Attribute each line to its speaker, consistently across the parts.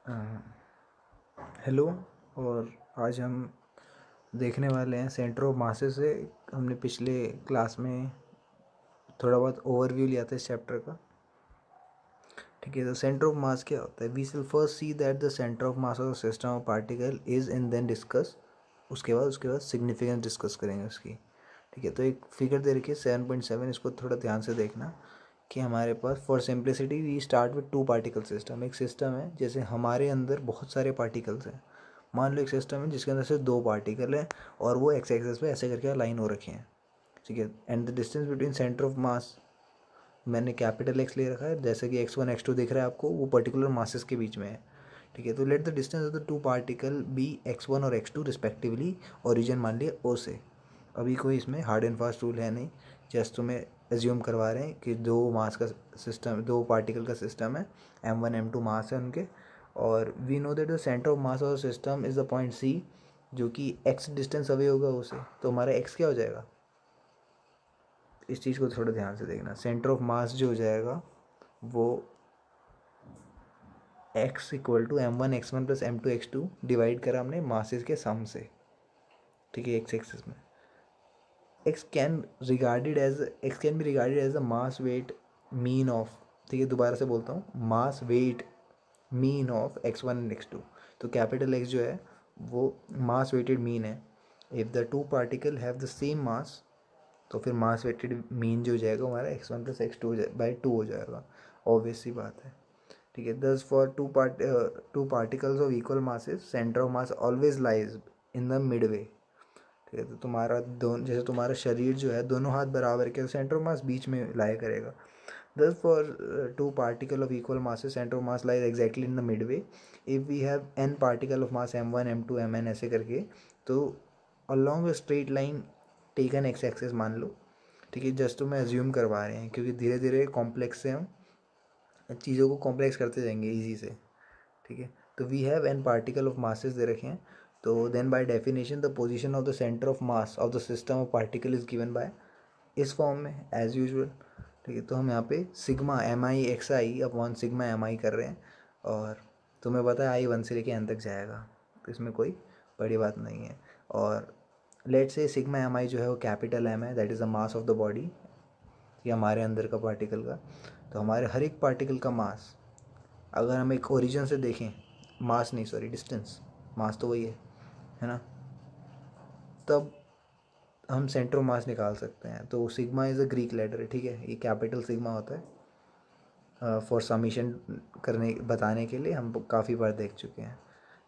Speaker 1: Hello. और आज हम देखने वाले हैं सेंटर ऑफ मासेस से। हमने पिछले क्लास में थोड़ा बहुत ओवरव्यू लिया था इस चैप्टर का। ठीक है, तो सेंटर ऑफ मास क्या होता है? We will first see that the centre of mass of system of particle is and then discuss. उसके बाद सिग्निफिकेंस डिस्कस करेंगे उसकी। ठीक है, तो एक फिगर दे रखी है 7.7, इसको थोड़ा ध्यान से देखना कि हमारे पास for simplicity we start with two particle system. एक सिस्टम है, जैसे हमारे अंदर बहुत सारे पार्टिकल्स हैं। मान लो एक सिस्टम है जिसके अंदर से दो पार्टिकल हैं और वो एक्स एक्सेस पे ऐसे करके लाइन हो रखे हैं। ठीक है, and the distance between centre of मास मैंने कैपिटल एक्स ले रखा है, जैसे कि x1 x2 दिख रहा है आपको, वो पर्टिकुलर मासेस के बीच में है। ठीक है, तो let the distance of the two particle be x1 और x2 रिस्पेक्टिवली, ओरिजिन मान लिया ओ से। अभी कोई इसमें हार्ड एंड फास्ट रूल है नहीं, जस्ट तुम्हें एज्यूम करवा रहे हैं कि दो मास का सिस्टम, दो पार्टिकल का सिस्टम है, m1 m2 मास है उनके। और we know that the centre of mass of system is the point C, जो कि x डिस्टेंस अवे होगा उसे। तो हमारा x क्या हो जाएगा? इस चीज़ को थोड़ा ध्यान से देखना। सेंटर ऑफ मास जो हो जाएगा वो x equal to m1 x1 plus m2 x2 divide करा हमने मासेस के सम से। ठीक है, x एक्सिस में x can be regarded as the mass weight mean of. ठीक है, दोबारा से बोलता हूँ, mass weight mean of x1 and x2। तो कैपिटल X जो है वो मास वेटेड मीन है। If the two particle have the same mass, तो फिर मास वेटेड मीन जो हो जाएगा हमारा x1 प्लस x2 बाई 2 हो जाएगा। ऑब्वियस सी बात है। ठीक है, दस for two particles of equal masses centre of mass always lies in the mid way. ठीक है, तो तुम्हारा दोनों, जैसे तुम्हारा शरीर जो है दोनों हाथ बराबर के, सेंटर ऑफ मास बीच में लाया करेगा। thus for two particle of equal masses center of mass lies exactly in the midway. if we have n particle of mass m1 m2 mn ऐसे करके, तो along a straight line taken x axis मान लो। ठीक है, just तो मैं assume करवा रहे हैं क्योंकि धीरे धीरे कॉम्प्लेक्स से हम चीज़ों को कॉम्प्लेक्स करते जाएंगे ईजी से। ठीक है, तो we have N particle of masses दे रखे हैं, तो then by definition the position of the centre of mass of the system of particle is given by इस फॉर्म में एज यूजुअल। ठीक है, तो हम यहाँ पे sigma M I X I upon sigma M I कर रहे हैं, और तुम्हें पता है आई 1 से लेके n तक जाएगा, तो इसमें कोई बड़ी बात नहीं है। और लेट से सिग्मा एम आई जो है वो कैपिटल M है, that is the mass of the body, ये हमारे अंदर का पार्टिकल का। तो हमारे हर एक पार्टिकल का मास, अगर हम एक ओरिजिन से देखें, मास नहीं सॉरी डिस्टेंस, मास तो वही है ना, तब हम सेंटर ऑफ मास निकाल सकते हैं। तो sigma is a Greek letter है। ठीक है, ये कैपिटल सिग्मा होता है। फॉर समीशन करने बताने के लिए हम काफ़ी बार देख चुके हैं।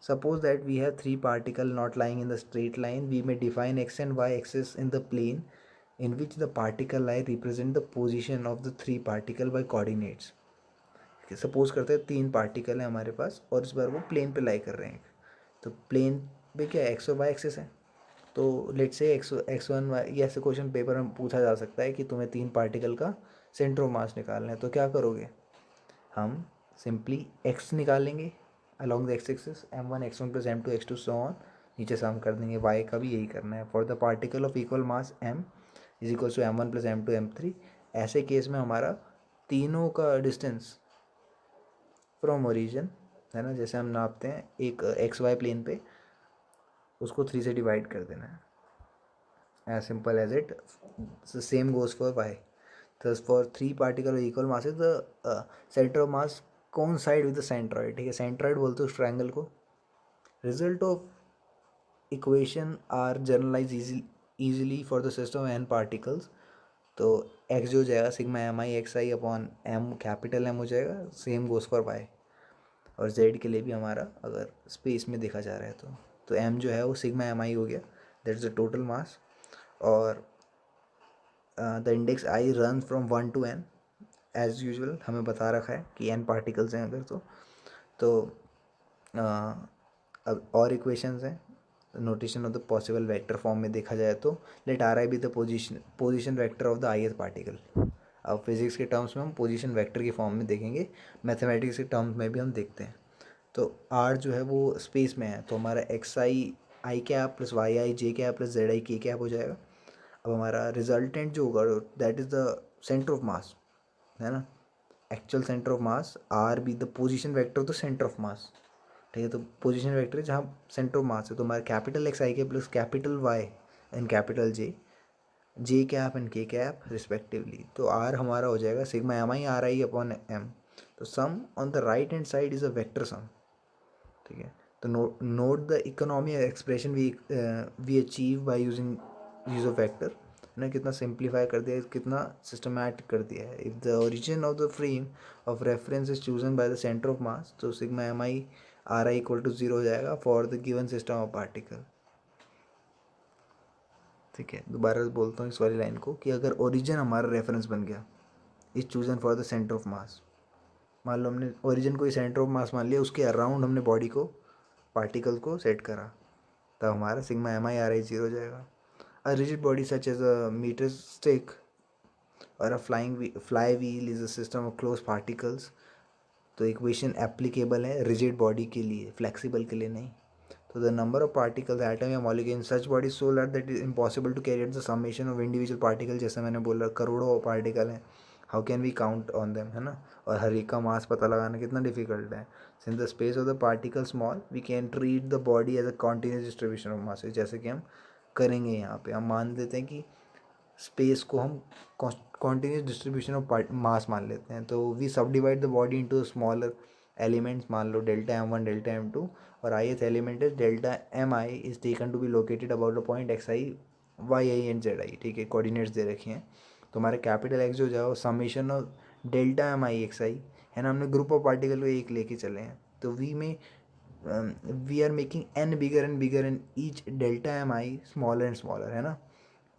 Speaker 1: Suppose that we have three particle not lying in the straight line, we may define X and Y axis in the plane in which the particle lie represent the position of the three particle by coordinates. Suppose करते हैं तीन particle हैं हमारे पास और इस बार वो plane पे लाई कर रहे हैं। तो प्लेन पे क्या एक्स और वाई एक्सिस है, तो लेट से x1 y, ये ऐसे क्वेश्चन पेपर में पूछा जा सकता है कि तुम्हें तीन पार्टिकल का सेंटर ऑफ मास निकालना है, तो क्या करोगे? हम सिंपली x निकालेंगे along the X axis, m1 x1 plus m2 x2 so on, नीचे सम कर देंगे। y का भी यही करना है। For the particle of equal mass m is equal to m1 plus m2 m3। ऐसे केस में हमारा तीनों का डिस्टेंस फ्रॉम ओरिजिन है ना, जैसे हम नापते हैं एक एक्स वाई प्लेन पे, उसको 3 से डिवाइड कर देना है, as simple as it. The same goes for y. Thus for three particle of equal masses the center of mass coincide with the centroid। ठीक है, centroid बोलते हो उस ट्रायंगल को। result of equation are generalized easily for the system of n particles। तो x जो हो जाएगा sigma M I X I upon m capital M हो जाएगा। सेम गोज फॉर y, और z के लिए भी हमारा अगर स्पेस में देखा जा रहा है तो m जो है वो सिग्मा एम आई हो गया, that is the total mass. और the index I run from 1 to n as usual, हमें बता रखा है कि n पार्टिकल्स हैं अगर तो अब और इक्वेशंस हैं। Notation of the possible vector form में देखा जाए तो let R I be the position vector of the ith particle. अब फिजिक्स के टर्म्स में हम पोजीशन वेक्टर की फॉर्म में देखेंगे, मैथमेटिक्स के टर्म्स में भी हम देखते हैं। तो आर जो है वो स्पेस में है, तो हमारा X I I cap plus Y I J cap plus Z I K cap हो जाएगा। अब हमारा रिजल्टेंट जो होगा that is the centre of mass, है ना, actual centre of mass. R be the position vector of the centre of mass. ठीक है। तो पोजीशन वेक्टर है जहाँ सेंटर ऑफ मास है, तो हमारा capital X I K plus capital Y and capital J cap and K cap respectively. तो R हमारा हो जाएगा sigma M I R I upon M. तो sum on the right hand side is a vector sum. ठीक है। तो note the economy expression we achieve by using use of vector ने कितना सिंप्लीफाई कर दिया है, कितना सिस्टमैटिक कर दिया है। If the origin of the frame of reference is chosen by the centre of mass, तो sigma M I R I equal to 0 हो जाएगा for the given system of particle. ठीक है। दोबारा बोलता हूँ इस वाली लाइन को कि अगर ओरिजिन हमारा रेफरेंस बन गया is chosen for the centre of मास, मान लो हमने ओरिजिन को ही सेंटर ऑफ मास मान लिया, उसके अराउंड हमने बॉडी को पार्टिकल को सेट करा, तब हमारा sigma M I R I 0 हो जाएगा। A rigid body such as a metre stick और a fly wheel is a system of close particles. तो इक्वेशन एप्लीकेबल है रिजिड बॉडी के लिए, फ्लेक्सिबल के लिए नहीं। तो the number of particles atom या molecule in such body so large that is impossible to carry out the summation of individual particle. जैसे मैंने बोला करोड़ों पार्टिकल हैं, how can we count on them, है ना। और हर एक का मास पता लगाना कितना डिफिकल्ट है। Since the space of the particle small we can treat the body as a continuous distribution of masses. जैसे कि हम करेंगे यहाँ पे, हम मान लेते हैं कि स्पेस को हम कॉन्टिन्यूस डिस्ट्रीब्यूशन ऑफ मास मान लेते हैं। तो we subdivide the body into smaller elements, मान लो delta M one delta M two, और ith element is delta M I is taken to be located about the point X I Y I and Z I. ठीक है, coordinates दे रखे हैं। तो हमारे capital X जो जाओ summation of delta M I X I है ना, हमने ग्रुप ऑफ पार्टिकल को एक लेके चले हैं। तो वी में we are making N bigger and each delta M I smaller and smaller, है ना।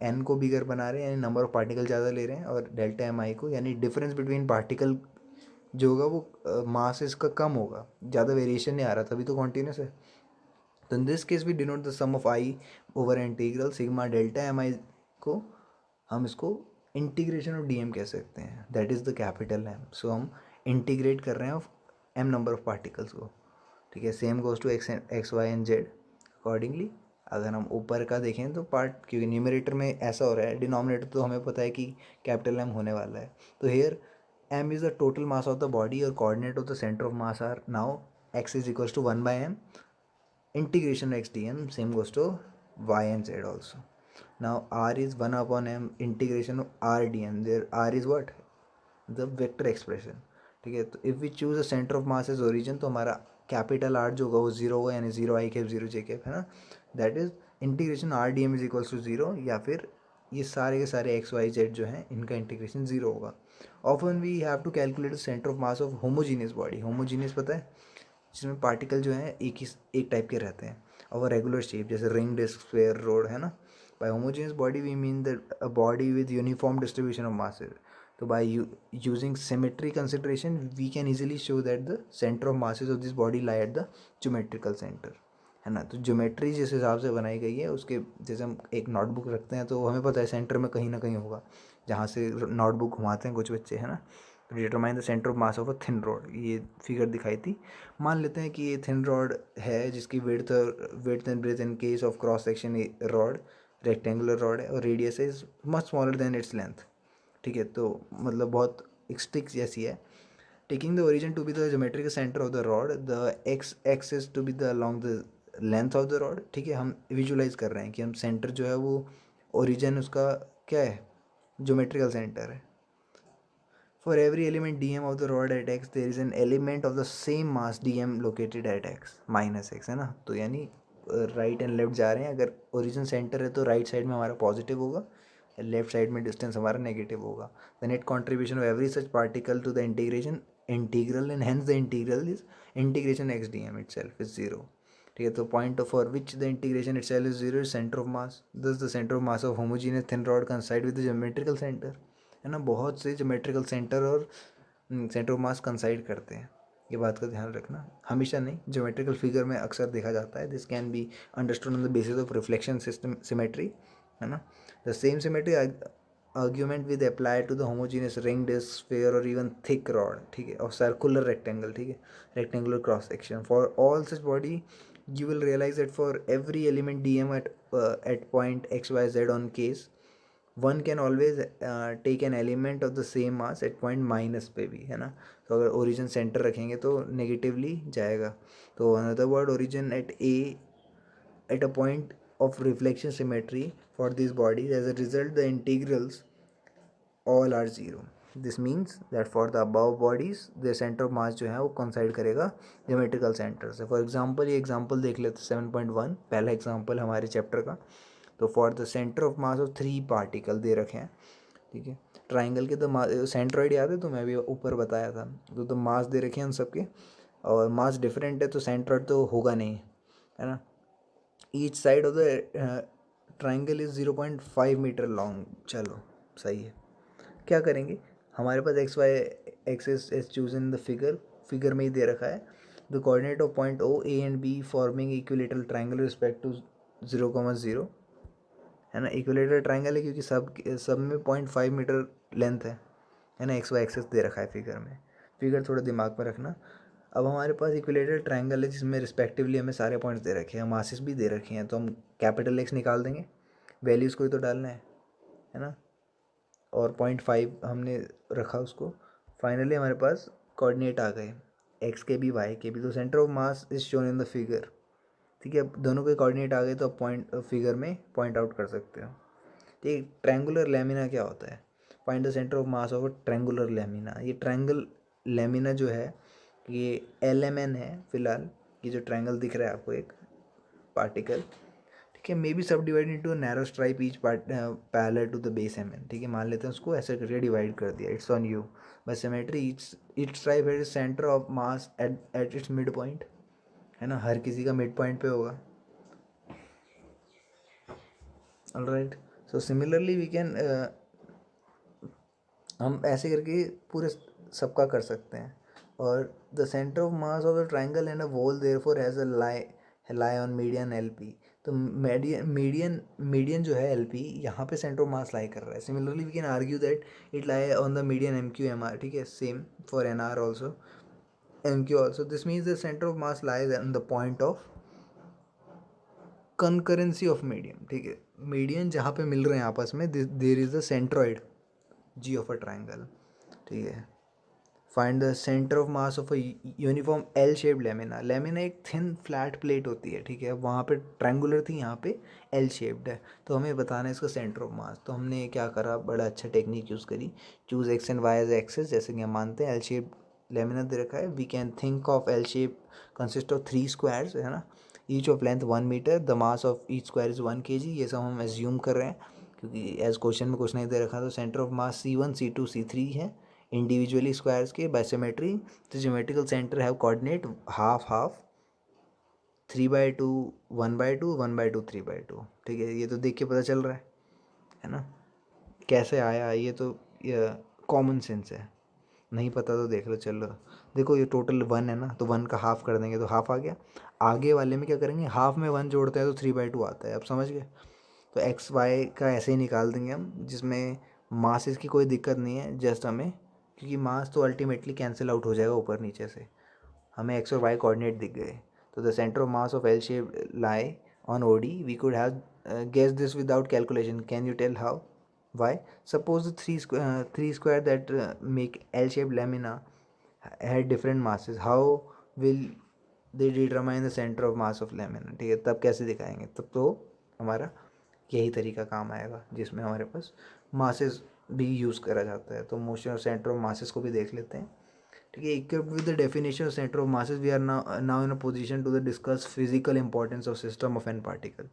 Speaker 1: एन को बिगर बना रहे हैं यानी नंबर ऑफ पार्टिकल ज़्यादा ले रहे हैं, और डेल्टा एम आई को यानी डिफरेंस बिटवीन पार्टिकल जो होगा वो मास इसका कम होगा, ज़्यादा वेरिएशन नहीं आ रहा, तभी तो कॉन्टीन्यूस है। तो in this case we denote the sum of I over integral sigma delta M I को हम इसको इंटीग्रेशन ऑफ डी एम कह सकते हैं, that is the capital M. So हम इंटीग्रेट कर रहे हैं of M number of particles को। ठीक है, same goes to X Y and Z accordingly. अगर हम ऊपर का देखें तो पार्ट, क्योंकि न्यूमरेटर में ऐसा हो रहा है, डिनोमिनेटर तो हमें पता है कि कैपिटल एम होने वाला है। तो here M is the total mass of the body और coordinate of the centre of mass R now X is equals to 1/m integration x dm, same goes to y and z also. Now r is 1/m integration of r dm, there r is what, the vector expression. ठीक है, तो if we choose a centre of mass as origin, तो हमारा capital R जो होगा वो 0 होगा, यानी 0 आई कैप 0 जे कैप, है ना। That is integration R D M is equals to 0, या फिर ये सारे के सारे एक्स वाई जेड जो हैं इनका इंटीग्रेशन 0 होगा। Often we have to calculate the centre of mass of homogeneous body. Homogeneous पता है, जिसमें पार्टिकल जो हैं एक टाइप के रहते हैं और वो रेगुलर शेप, जैसे रिंग, डिस्क, स्क्वायर, रोड, है ना। By homogeneous body we mean the a body with uniform distribution of masses. तो by using symmetry consideration we can easily show that the centre of masses of this body lie at the geometrical centre, है ना। तो geometry जिस हिसाब से बनाई गई है उसके, जैसे हम एक नोटबुक रखते हैं तो हमें पता है सेंटर में कहीं ना कहीं होगा, जहाँ से नोटबुक घुमाते हैं कुछ बच्चे, है ना। Determine the centre of mass of a thin rod, ये फिगर दिखाई थी। मान लेते हैं कि ये थिन रॉड है जिसकी width and breadth in case of cross section rod rectangular rod है, और radius is much smaller than its length. ठीक है, तो मतलब बहुत एक स्टिक जैसी है। Taking the origin to be the geometrical centre of the rod, the X axis to be the along the length of the rod. ठीक है, हम विजुलाइज कर रहे हैं कि हम सेंटर जो है वो ओरिजिन उसका क्या है, ज्योमेट्रिकल सेंटर है। For every element dm of the rod at x, there is an element of the same mass dm located at x minus x, है ना। तो यानी राइट एंड लेफ्ट जा रहे हैं, अगर ओरिजिन सेंटर है तो राइट साइड में हमारा पॉजिटिव होगा, लेफ्ट साइड में डिस्टेंस हमारा नेगेटिव होगा। The net contribution of every such particle to the integration integral and hence the integral is integration X D M itself is 0। ठीक है, तो point for which the integration itself is 0 is centre of mass. Thus the centre of mass of homogeneous thin rod coincide with the geometrical centre, है ना। बहुत से geometrical centre और centre of मास कंसाइड करते हैं, ये बात का ध्यान रखना। हमेशा नहीं, ज्योमेट्रिकल फिगर में अक्सर देखा जाता है। This can be understood on the basis of reflection system symmetry, है ना। The same symmetry argument with apply to the homogeneous ring, disc, sphere और इवन थिक रॉड, ठीक है, और सर्कुलर रेक्टेंगल, ठीक है, rectangular cross section. For all such body you will realize that for every element dm at point x y z on case one can always take an element of the same mass at point minus पे भी, है ना। तो अगर origin centre रखेंगे तो negatively जाएगा। तो another word, origin at A at a point of reflection symmetry for these bodies. As a result, the integrals all are zero. This means that for the above bodies the center of mass जो है वो coincide करेगा geometrical center से। For example ये example देख लेते 7.1, पहला एग्जाम्पल हमारे चैप्टर का। तो for the centre of mass of 3 particle दे रखे हैं, ठीक है। ट्राइंगल के तो सेंट्रॉइड याद है, तो मैं भी ऊपर बताया था। तो मास दे रखे हैं उन सबके, और मास डिफरेंट है तो सेंट्रॉइड तो होगा नहीं, है ना। Each side of the triangle is 0.5 metre long. चलो सही है। क्या करेंगे, हमारे पास X Y axis is choose in the figure में ही दे रखा है। The coordinate of point O A and B forming equilateral triangle respect to 0,0, है ना। इक्विलेटरल ट्राइंगल है क्योंकि सब में 0.5 मीटर लेंथ है ना। एक्स वाई एक्सिस दे रखा है फिगर में, फिगर थोड़ा दिमाग में रखना। अब हमारे पास इक्विलेटरल ट्राइंगल है जिसमें रिस्पेक्टिवली हमें सारे पॉइंट्स दे रखे हैं, मासेस भी दे रखे हैं। तो हम कैपिटल एक्स निकाल देंगे, वैल्यूज़ को ही तो डालना है ना। और 0.5 हमने रखा उसको। फाइनली हमारे पास कोऑर्डिनेट आ गए, एक्स के भी वाई के भी। तो centre of mass is shown in the figure, ठीक है। अब दोनों के कोऑर्डिनेट आ गए तो आप पॉइंट फिगर में पॉइंट आउट कर सकते हो। ठीक, ट्रायंगुलर लेमिना क्या होता है? Find the centre of mass of a triangular lamina. ये ट्रायंगल लेमिना जो है ये LMN है फिलहाल। ये जो ट्रायंगल दिख रहा है आपको एक पार्टिकल, ठीक है, may be sub divide into narrow stripe each part parallel to the base MN, ठीक है। मान लेते हैं उसको ऐसे करके डिवाइड कर दिया। It's on you by symmetry. Each stripe has centre of mass at its mid point, है ना। हर किसी का मिड पॉइंट पे होगा। Alright, so similarly we can, हम ऐसे करके पूरे सबका कर सकते हैं। और the centre of mass of the triangle and a wall therefore has a lie on median LP। तो मीडियन जो है LP यहाँ पे सेंटर ऑफ मास लाई कर रहा है। Similarly we can argue that it lie on the median MQ MR, ठीक है। Same for NR also, MQ also. This means the centre of mass lies on the point of concurrency of median, ठीक है। Median जहाँ पे मिल रहे हैं आपस में, there is the centroid G of a triangle, ठीक है। Find the centre of mass of a uniform L shaped lamina. Lamina एक थिन फ्लैट प्लेट होती है, ठीक है। वहाँ पे ट्रायंगुलर थी, यहाँ पे L शेप्ड है। तो हमें बताना है इसका सेंटर ऑफ मास। तो हमने क्या करा, बड़ा अच्छा टेक्निक यूज़ करी। Choose X and Y as axes, जैसे कि हम मानते हैं L शेप लेमिना दे रखा है। We can think of L shape consist of 3 squares, है ना। Each of length 1 metre, the mass of each square is 1 kg। ये सब हम एज्यूम कर रहे हैं क्योंकि एज क्वेश्चन में कुछ नहीं दे रखा। तो centre of mass C1 C2 C3 है इंडिविजुअली स्क्वायर्स के by symmetry. The geometrical centre have coordinate half half, 3/2 1/2 1/2 3/2, ठीक है। ये तो देख के पता चल रहा है ना। कैसे आया ये तो कॉमन सेंस है, नहीं पता तो देख लो। चलो देखो, ये टोटल 1 है ना, तो 1 का हाफ कर देंगे तो हाफ आ गया। आगे वाले में क्या करेंगे, हाफ में 1 जोड़ते हैं तो 3/2 आता है। अब समझ गए। तो एक्स वाई का ऐसे ही निकाल देंगे हम, जिसमें मासेस की कोई दिक्कत नहीं है। जस्ट हमें, क्योंकि मास तो अल्टीमेटली कैंसिल आउट हो जाएगा ऊपर नीचे से, हमें एक्स और वाई कोऑर्डिनेट दिख गए। तो the centre of mass of L shape lie on OD। We could have guess this without calculation. Can you tell how? Why? Suppose the three square that make L shaped lamina had different masses. How will they determine the center of mass of lamina? ठीक है, तब कैसे दिखाएंगे? तब तो हमारा यही तरीका काम आएगा जिसमें हमारे पास मासेस भी यूज़ करा जाता है। तो motion of centre of masses को भी देख लेते हैं, ठीक है। Equipped with the definition of centre of masses, we are now in a position to the discuss physical importance of system of N particle.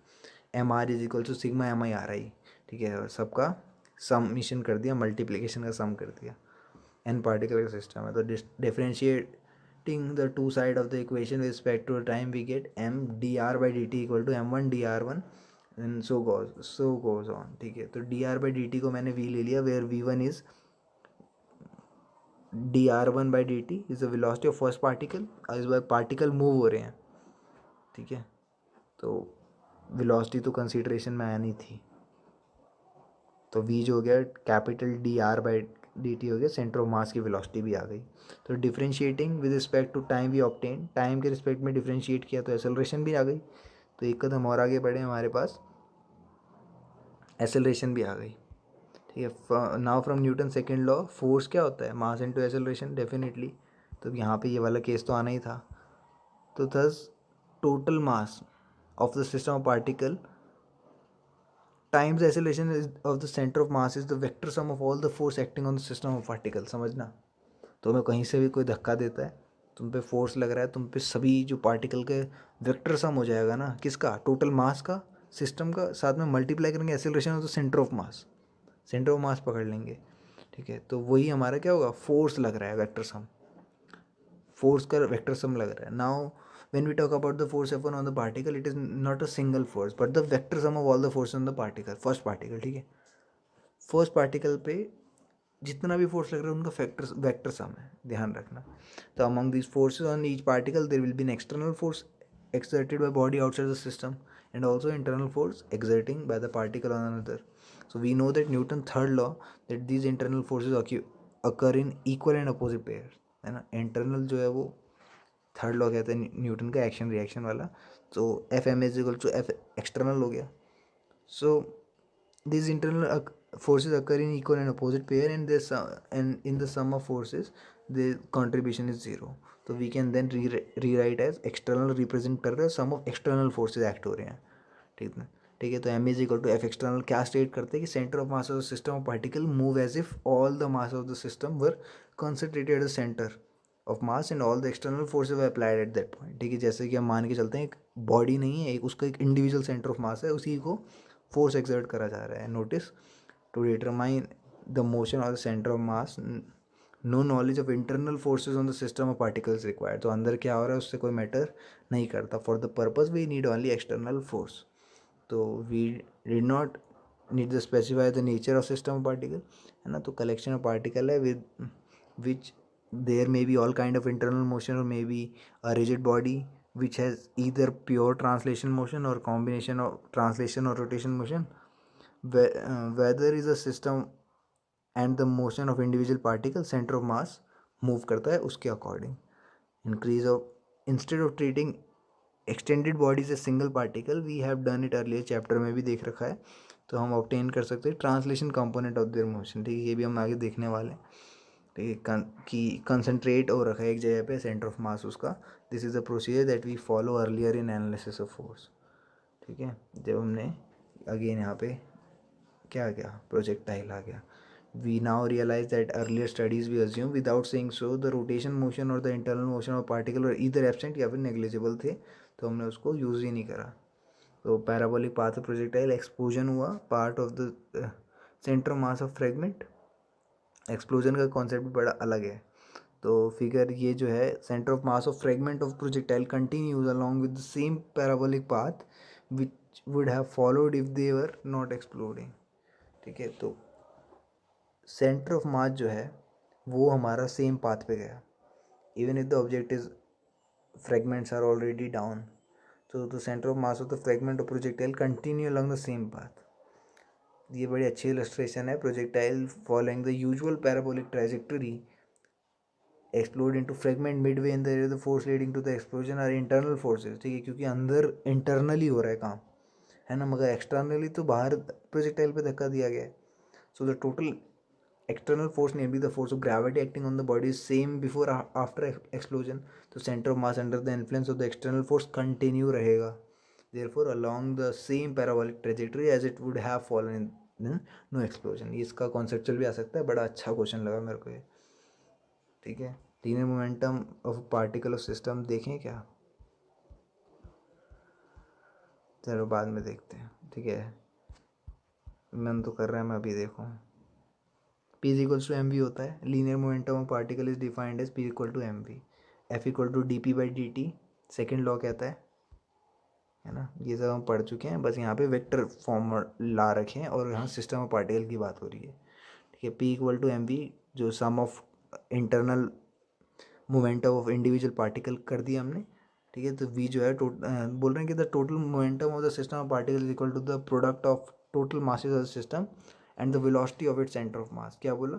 Speaker 1: MR is equal to sigma MI RI, ठीक है। और सबका summation कर दिया, multiplication का सम कर दिया। N particle का सिस्टम है तो differentiating the two side of the equation with respect to time we get M dr/dt equal to M1 dr1 and so goes on, ठीक है। तो dr/dt को मैंने v ले लिया, where v1 is dr1/dt is the velocity of first particle. इस बार particle move हो रहे हैं, ठीक है। तो वेलोसिटी तो कंसीडरेशन में आया नहीं थी, तो v जो हो गया कैपिटल dr/dt हो गया, सेंटर ऑफ मास की वेलोसिटी भी आ गई। तो differentiating with respect to time we obtain, time के रिस्पेक्ट में डिफरेंशिएट किया तो एक्सेलरेशन भी आ गई। तो एक कदम और आगे बढ़े, हमारे पास एक्सेलरेशन भी आ गई। ठीक है। Now from Newton second law, force क्या होता है, मास इनटू एक्सेलरेशन डेफिनेटली। तो यहाँ पे ये वाला केस तो आना ही था। तो thus total mass of the system of particle times acceleration of the centre of mass is the vector sum of all the force acting on the system of particle. समझना, तुम्हें कहीं से भी कोई धक्का देता है, तुम पे फोर्स लग रहा है, तुम पे सभी जो पार्टिकल के वेक्टर सम हो जाएगा ना, किसका, टोटल मास का, सिस्टम का, साथ में मल्टीप्लाई करेंगे acceleration of the centre of mass, centre of मास पकड़ लेंगे। ठीक है, तो वही हमारा क्या होगा, फोर्स लग रहा है, वेक्टर सम, फोर्स का वेक्टर सम लग रहा है। Now when we talk about the force F1 on the particle, it is not a single force but the vector sum of all the forces on the particle, first particle. ठीक है, first particle पे जितना भी force लग रहा है उनका factor vector sum है, ध्यान रखना। तो among this forces on each particle there will be an external force exerted by body outside the system and also internal force exerting by the particle on another. So we know that Newton third law that these internal forces occur in equal and opposite pairs, है ना। Internal जो है वो third law कहते हैं Newton का, action reaction वाला। तो F M is equal to F external हो गया। सो these internal forces occur in equal and opposite pair and this and in the sum of forces the contribution is zero. तो we can then rewrite as external represent कर रहे हैं sum of external forces act हो रहे हैं। ठीक है, ठीक है। तो m is equal to F external क्या स्टेट करते हैं कि centre of mass of the system of particle move as if all the mass of the system were concentrated at the centre of mass and all the external forces were applied at that point. ठीक है, जैसे कि हम मान के चलते हैं एक बॉडी नहीं है, एक उसका एक इंडिविजुअल सेंटर ऑफ मास है, उसी को फोर्स एक्सर्ट करा जा रहा है। Notice, to determine the motion of the centre of mass no knowledge of internal forces on the system of particles required. तो अंदर क्या हो रहा है उससे कोई मैटर नहीं करता। For the purpose we need only external force. तो we did not need the specify the nature of system of particle, है ना। तो कलेक्शन ऑफ पार्टिकल है with which there may be all kind of internal motion और may be a rigid body which has either pure translation motion or combination of translation or rotation motion. Whether is a system and the motion of individual particle center of mass move करता है उसके according. Increase of instead of treating extended bodies as single particle, we have done it earlier chapter में भी देख रखा है। तो हम obtain कर सकते हैं translation component of their motion। ठीक है, ये भी हम आगे देखने वाले हैं। ठीक है, कि कंसनट्रेट हो रखा है एक जगह पे सेंटर ऑफ मास उसका। This is the procedure that we follow earlier in analysis of force. ठीक है, जब हमने अगेन यहाँ पे क्या आ गया, प्रोजेक्टाइल आ गया। We now realise that earlier studies we assume without saying so the rotation motion और the internal motion of particle और ईदर एब्सेंट या फिर नेग्लिजिबल थे, तो हमने उसको यूज़ ही नहीं करा। तो parabolic path of projectile explosion हुआ part of the centre mass of fragment. Explosion का कॉन्सेप्ट भी बड़ा अलग है। तो फिगर ये जो है, centre of mass of fragment of projectile continues along with the same parabolic path which would have followed if they were not exploding. ठीक है, तो सेंटर ऑफ मास जो है वो हमारा सेम पाथ पे गया even if the object is fragments are already down. तो the centre of mass of the fragment of projectile continue along the same path. ये बड़ी अच्छी इलस्ट्रेशन है। Projectile following the usual parabolic trajectory explode into fragment midway in the force leading to the explosion are internal forces. ठीक है, क्योंकि अंदर internally हो रहा है काम, है ना, मगर एक्सटर्नली तो बाहर प्रोजेक्टाइल पे धक्का दिया गया है। So the total external force namely the force of gravity acting on the body is same before after explosion. तो centre of mass under the influence of the external force continue रहेगा therefore along the same parabolic trajectory as it would have fallen in no explosion। ये इसका conceptual भी आ सकता है, बड़ा अच्छा question लगा मेरे को ये। ठीक है, linear momentum of particle of system देखें क्या, चलो बाद में देखते हैं। ठीक है, मन तो कर रहा है मैं अभी देखूँ। P is equals to M V होता है। Linear momentum of particle is defined as P equal to M V. F equal to D P by D T second law कहता है ना। ये सब हम पढ़ चुके हैं, बस यहाँ पे वेक्टर फॉर्म ला रखे हैं और यहाँ सिस्टम ऑफ पार्टिकल की बात हो रही है। ठीक है, P equal to M V जो sum of internal momentum of individual particle कर दिया हमने। ठीक है, तो V जो है बोल रहे हैं कि the total momentum of the system of particle is equal to the product of total masses of the system and the velocity of its centre of mass. क्या बोला,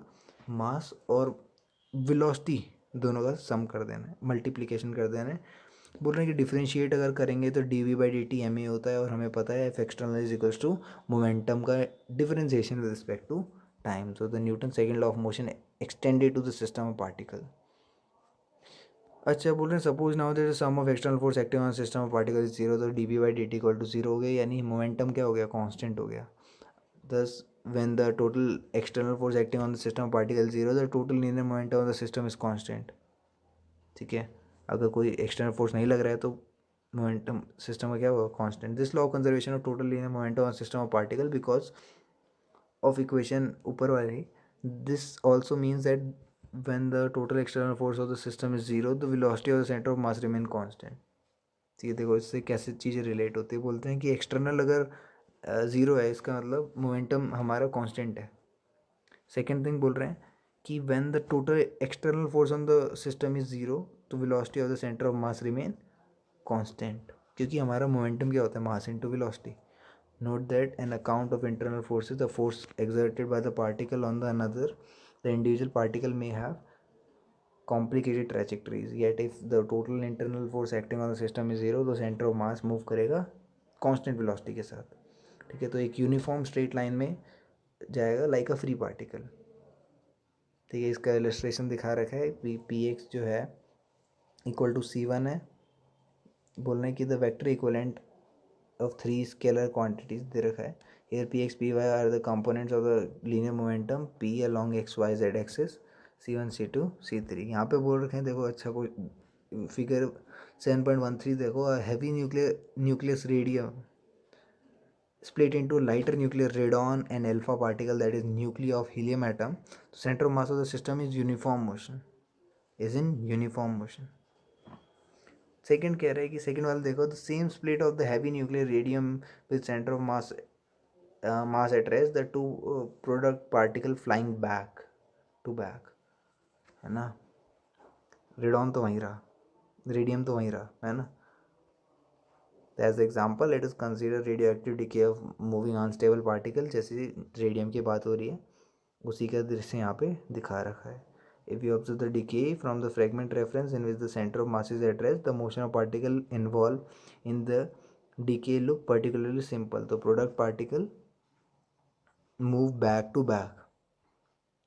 Speaker 1: मास और वेलोसिटी दोनों का सम कर देना है, मल्टीप्लिकेशन कर देना है। बोल रहे हैं कि डिफरेंशिएट अगर करेंगे तो D V by D T M A होता है और हमें पता है F external is equals to momentum का differentiation with respect to time. So the Newton's second law of motion extended to the system of particle. अच्छा बोल रहे हैं suppose now that sum of external force acting on system of particle is zero, तो dB/dt equal to zero हो गया, यानी momentum क्या हो गया, कांस्टेंट हो गया. Thus when the total external force acting on the system of particle is zero, the total linear momentum of the system is constant. ठीक है, अगर कोई एक्सटर्नल फोर्स नहीं लग रहा है तो मोमेंटम सिस्टम का क्या होगा, constant. This law of conservation of total linear momentum of system of particle because of equation ऊपर वाली. This also means that when the total external force of the system is zero, the velocity of the center of mass remain constant. ठीक है, देखो इससे कैसे चीज़ें relate होती है. बोलते हैं कि एक्सटर्नल अगर ज़ीरो है इसका मतलब मोमेंटम हमारा कांस्टेंट है. सेकेंड थिंग बोल रहे हैं कि when the total external force on the system is zero तो velocity of the centre of mass remain constant, क्योंकि हमारा मोमेंटम क्या होता है, mass into velocity. Note that an account of internal forces, the force exerted by the particle on the another, the individual particle may have complicated trajectories, yet if the total internal force acting on the system is zero तो center of mass move करेगा constant velocity के साथ. ठीक है, तो एक uniform straight line में जाएगा लाइक अ फ्री पार्टिकल. ठीक है, इसका इलस्ट्रेशन दिखा रखा है. पी एक्स जो है इक्वल टू C1 है. बोल रहे हैं कि the vector equivalent of three scalar quantities दे रखा है. here px py are the components of the linear momentum p along x y z axis c1 c2 c3. यहाँ पे बोल रखे हैं देखो, अच्छा कोई फिगर 7.13 देखो, heavy nucleus radium split into lighter nuclear radon and alpha particle that is nuclei of helium atom. So center of mass of the system is uniform motion, is in uniform motion. Second कह रहा है कि second वाला देखो, the same split of the heavy nuclear radium with centre of mass at rest, the two product particle flying back to back, है ना. Radon तो वहीं रहा, रेडियम तो वहीं रहा, है ना. As example let us consider radioactive decay of moving unstable particle. जैसे रेडियम की बात हो रही है उसी का दृश्य यहाँ पे दिखा रखा है. If you observe the decay from the fragment reference in which the center of mass is at rest, the motion of particle involved in the decay look particularly simple. तो product particle move back to back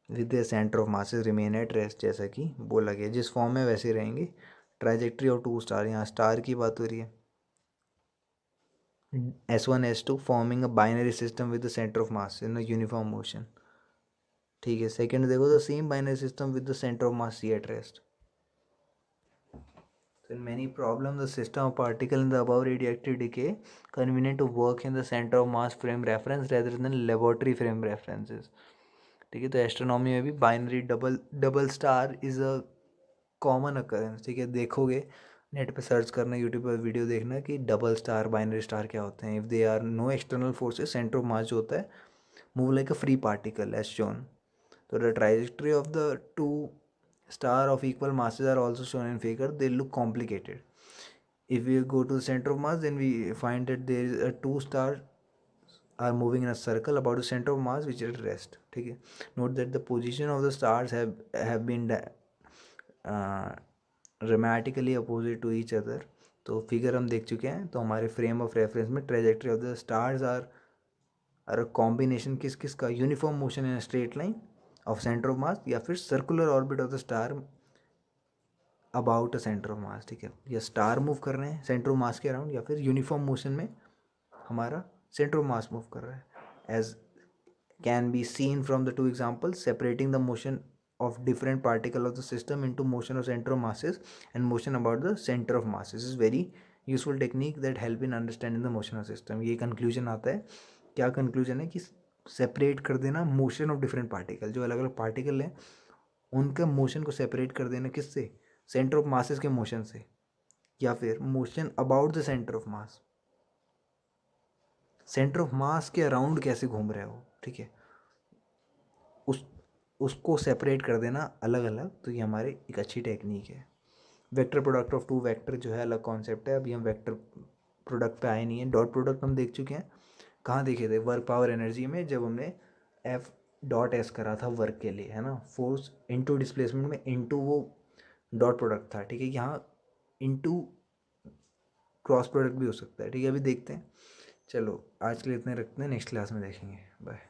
Speaker 1: with the center of masses remain at rest, जैसा कि बोला गया. जिस form में वैसे रहेंगे. ट्राइजेक्ट्री of to star, यहाँ स्टार की बात हो रही है. S1 S2 forming a binary system with the center of mass in a uniform motion. ठीक है, सेकेंड देखो, the same binary system with the centre of mass C at rest. So in many problems, the system of particle in the above radioactive decay convenient to work in the center of mass frame reference rather than laboratory frame references. ठीक है, तो astronomy में भी binary double star is a common occurrence. ठीक है, देखोगे net पे search करना, यूट्यूब पर वीडियो देखना कि डबल स्टार बाइनरी स्टार क्या होते हैं. If they are no external forces, centre of mass जो होता है move like a free particle as shown. So the trajectory of the two star of equal masses are also shown in figure. They look complicated. If we go to the center of mass, then we find that there is a two stars are moving in a circle about the center of mass which is at rest. ठीक है, note that the position of the stars have been dramatically opposite to each other. तो figure हम देख चुके हैं. तो हमारे frame of reference में trajectory of the stars are a combination किस किस का, uniform motion in straight line of centre of mass, या फिर circular orbit of the star about a centre of mass. ठीक है, या स्टार मूव कर रहे हैं सेंटर ऑफ मास के अराउंड, या फिर यूनिफॉर्म मोशन में हमारा सेंटर ऑफ मास मूव कर रहा है. As can be seen from the two examples, separating the motion of different particle of the system into motion of center of masses and motion about the center of masses is very useful technique that help in understanding the motion of system. ये conclusion आता है. क्या conclusion है कि separate कर देना motion of different particle, जो अलग अलग पार्टिकल हैं उनका मोशन को सेपरेट कर देना किससे, सेंटर ऑफ मासेस के मोशन से, या फिर motion about the centre of mass, centre of मास के अराउंड कैसे घूम रहे हो. ठीक है, उसको सेपरेट कर देना अलग अलग. तो ये हमारी एक अच्छी टेक्निक है. Vector product of two vector जो है अलग कॉन्सेप्ट है. अभी हम वेक्टर प्रोडक्ट पे आए नहीं है. डॉट प्रोडक्ट हम देख चुके हैं. कहाँ देखे थे, वर्क पावर एनर्जी में, जब हमने F डॉट एस करा था वर्क के लिए, है ना. फोर्स इनटू डिस्प्लेसमेंट में इनटू वो डॉट प्रोडक्ट था. ठीक है, यहाँ इनटू क्रॉस प्रोडक्ट भी हो सकता है. ठीक है, अभी देखते हैं. चलो आज के लिए इतने रखते हैं, नेक्स्ट क्लास में देखेंगे. बाय.